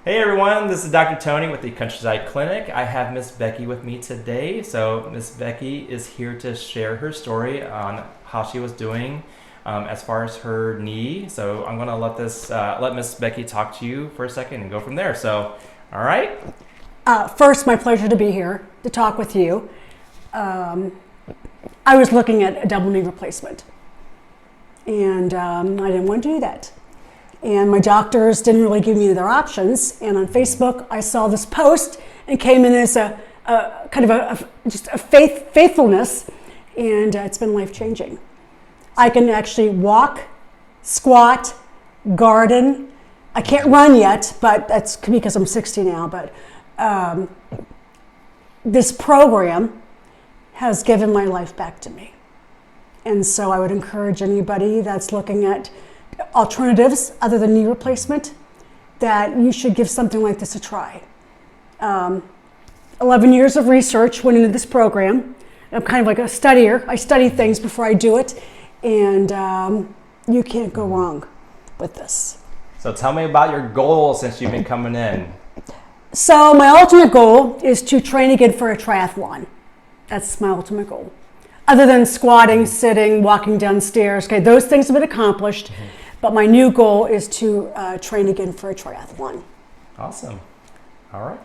Hey everyone, this is Dr. Tony with the Countryside Clinic. I have Miss Becky with me today. So Miss Becky is here to share her story on how she was doing as far as her knee. So I'm going to let Miss Becky talk to you for a second and go from there. So, all right. First, my pleasure to be here to talk with you. I was looking at a double knee replacement, and I didn't want to do that. And my doctors didn't really give me their options. And on Facebook, I saw this post and came in as a kind of just a faithfulness, and it's been life-changing. I can actually walk, squat, garden. I can't run yet, but that's because I'm 60 now. But this program has given my life back to me. And so I would encourage anybody that's looking at alternatives other than knee replacement, that you should give something like this a try. 11 years of research went into this program. I'm kind of like a studier. I study things before I do it, and you can't go wrong with this. So tell me about your goals since you've been coming in. So my ultimate goal is to train again for a triathlon. That's my ultimate goal. Other than squatting, sitting, walking downstairs, okay, those things have been accomplished. But my new goal is to train again for a triathlon. Awesome. All right.